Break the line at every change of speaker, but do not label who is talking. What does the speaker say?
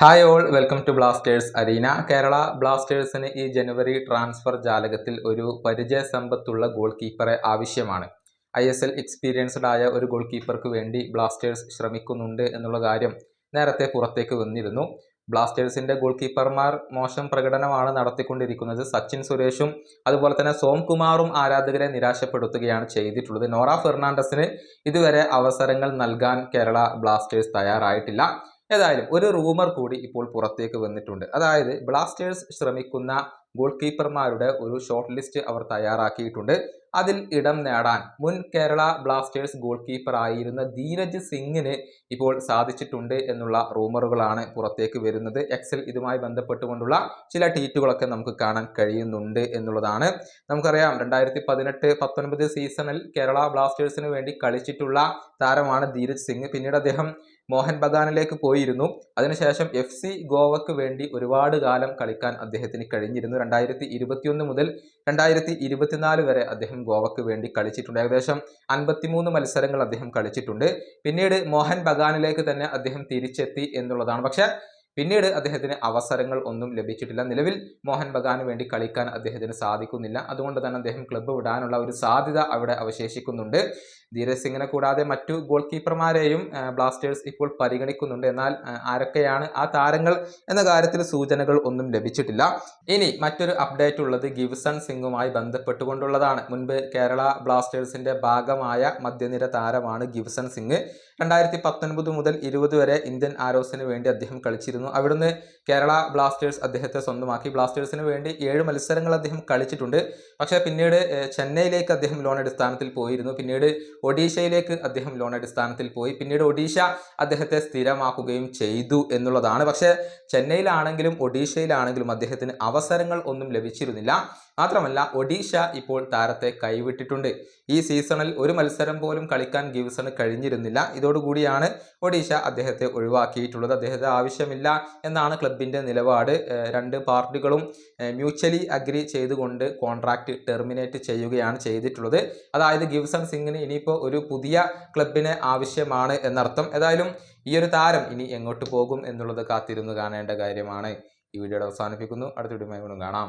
Hi all, welcome to Blasters arena. Kerala ബ്ലാസ്റ്റേഴ്സിന് ഈ ജനുവരി transfer ജാലകത്തിൽ ഒരു പരിചയസമ്പത്തുള്ള ഗോൾ കീപ്പറെ ആവശ്യമാണ്. ISL എക്സ്പീരിയൻസ്ഡ് ആയ ഒരു ഗോൾ കീപ്പർക്ക് വേണ്ടി ബ്ലാസ്റ്റേഴ്സ് ശ്രമിക്കുന്നുണ്ട് എന്നുള്ള കാര്യം നേരത്തെ പുറത്തേക്ക് വന്നിരുന്നു. ബ്ലാസ്റ്റേഴ്സിന്റെ ഗോൾ കീപ്പർമാർ മോശം പ്രകടനമാണ് നടത്തിക്കൊണ്ടിരിക്കുന്നത്. സച്ചിൻ സുരേഷും അതുപോലെ തന്നെ സോംകുമാറും ആരാധകരെ നിരാശപ്പെടുത്തുകയാണ് ചെയ്തിട്ടുള്ളത്. നോറ ഫെർണാണ്ടസിന് ഇതുവരെ അവസരങ്ങൾ നൽകാൻ കേരള ബ്ലാസ്റ്റേഴ്സ് തയ്യാറായിട്ടില്ല. ഏതായാലും ഒരു റൂമർ കൂടി ഇപ്പോൾ പുറത്തേക്ക് വന്നിട്ടുണ്ട്. അതായത് ബ്ലാസ്റ്റേഴ്സ് ശ്രമിക്കുന്ന ഗോൾ കീപ്പർമാരുടെ ഒരു ഷോർട്ട് ലിസ്റ്റ് അവർ തയ്യാറാക്കിയിട്ടുണ്ട്. അതിൽ ഇടം നേടാൻ മുൻ കേരള ബ്ലാസ്റ്റേഴ്സ് ഗോൾ കീപ്പർ ആയിരുന്ന ധീരജ് സിംഗിന് ഇപ്പോൾ സാധിച്ചിട്ടുണ്ട് എന്നുള്ള റൂമറുകളാണ് പുറത്തേക്ക് വരുന്നത്. എക്സൽ ഇതുമായി ബന്ധപ്പെട്ടുകൊണ്ടുള്ള ചില ട്വീറ്റുകളൊക്കെ നമുക്ക് കാണാൻ കഴിയുന്നുണ്ട് എന്നുള്ളതാണ്. നമുക്കറിയാം 2018-19 സീസണിൽ കേരള ബ്ലാസ്റ്റേഴ്സിന് വേണ്ടി കളിച്ചിട്ടുള്ള താരമാണ് ധീരജ് സിംഗ്. പിന്നീട് അദ്ദേഹം മോഹൻ ബഗാനിലേക്ക് പോയിരുന്നു. അതിനുശേഷം FC ഗോവക്ക് വേണ്ടി ഒരുപാട് കാലം കളിക്കാൻ അദ്ദേഹത്തിന് കഴിഞ്ഞിരുന്നു. 2021 മുതൽ 2024 വരെ അദ്ദേഹം ഗോവക്ക് വേണ്ടി കളിച്ചിട്ടുണ്ട്. ഏകദേശം 53 മത്സരങ്ങൾ അദ്ദേഹം കളിച്ചിട്ടുണ്ട്. പിന്നീട് മോഹൻ ബഗാനിലേക്ക് തന്നെ അദ്ദേഹം തിരിച്ചെത്തി എന്നുള്ളതാണ്. പക്ഷെ പിന്നീട് അദ്ദേഹത്തിന് അവസരങ്ങൾ ഒന്നും ലഭിച്ചിട്ടില്ല. നിലവിൽ മോഹൻ ബഗാന് വേണ്ടി കളിക്കാൻ അദ്ദേഹത്തിന് സാധിക്കുന്നില്ല. അതുകൊണ്ട് തന്നെ അദ്ദേഹം ക്ലബ്ബ് വിടാനുള്ള ഒരു സാധ്യത അവിടെ അവശേഷിക്കുന്നുണ്ട്. ധീരജ് സിംഗിനെ കൂടാതെ മറ്റു ഗോൾ കീപ്പർമാരെയും ബ്ലാസ്റ്റേഴ്സ് ഇപ്പോൾ പരിഗണിക്കുന്നുണ്ട്. എന്നാൽ ആരൊക്കെയാണ് ആ താരങ്ങൾ എന്ന കാര്യത്തിൽ സൂചനകൾ ഒന്നും ലഭിച്ചിട്ടില്ല. ഇനി മറ്റൊരു അപ്ഡേറ്റ് ഉള്ളത് ഗിബ്സൺ സിംഗുമായി ബന്ധപ്പെട്ടുകൊണ്ടുള്ളതാണ്. മുൻപ് കേരള ബ്ലാസ്റ്റേഴ്സിന്റെ ഭാഗമായ മധ്യനിര താരമാണ് ഗിബ്സൺ സിംഗ്. 2019 മുതൽ 20 വരെ ഇന്ത്യൻ ആരോസിന് വേണ്ടി അദ്ദേഹം കളിച്ചിരുന്നു. അവിടുന്ന് കേരള ബ്ലാസ്റ്റേഴ്സ് അദ്ദേഹത്തെ സ്വന്തമാക്കി. ബ്ലാസ്റ്റേഴ്സിന് വേണ്ടി 7 മത്സരങ്ങൾ അദ്ദേഹം കളിച്ചിട്ടുണ്ട്. പക്ഷേ പിന്നീട് ചെന്നൈയിലേക്ക് അദ്ദേഹം ലോൺ അടിസ്ഥാനത്തിൽ പോയിരുന്നു. പിന്നീട് ഒഡീഷയിലേക്ക് അദ്ദേഹം ലോൺ അടിസ്ഥാനത്തിൽ പോയി. പിന്നീട് ഒഡീഷ അദ്ദേഹത്തെ സ്ഥിരമാക്കുകയും ചെയ്തു എന്നുള്ളതാണ്. പക്ഷേ ചെന്നൈയിലാണെങ്കിലും ഒഡീഷയിലാണെങ്കിലും അദ്ദേഹത്തിന് അവസരങ്ങൾ ഒന്നും ലഭിച്ചിരുന്നില്ല. മാത്രമല്ല ഒഡീഷ ഇപ്പോൾ താരത്തെ കൈവിട്ടിട്ടുണ്ട്. ഈ സീസണിൽ ഒരു മത്സരം പോലും കളിക്കാൻ ഗിബ്സണ് കഴിഞ്ഞിരുന്നില്ല. ഇതോടുകൂടിയാണ് ഒഡീഷ അദ്ദേഹത്തെ ഒഴിവാക്കിയിട്ടുള്ളത്. അദ്ദേഹത്തെ ആവശ്യമില്ല എന്നാണ് ക്ലബിന്റെ നിലപാട്. രണ്ട് പാർട്ടികളും മ്യൂച്വലി അഗ്രി ചെയ്തുകൊണ്ട് കോൺട്രാക്ട് ടെർമിനേറ്റ് ചെയ്യുകയാണ് ചെയ്തിട്ടുള്ളത്. അതായത് ഗിബ്സൺ സിംഗിന് ഇനിയിപ്പോൾ ഒരു പുതിയ ക്ലബിനെ ആവശ്യമാണ് എന്നർത്ഥം. ഏതായാലും ഈ ഒരു താരം ഇനി എങ്ങോട്ട് പോകും എന്നുള്ളത് കാത്തിരുന്ന് കാണേണ്ട കാര്യമാണ്. ഈ വീഡിയോയുടെ അവസാനിപ്പിക്കുന്നു. അടുത്ത വീഡിയോയുമായി കാണാം.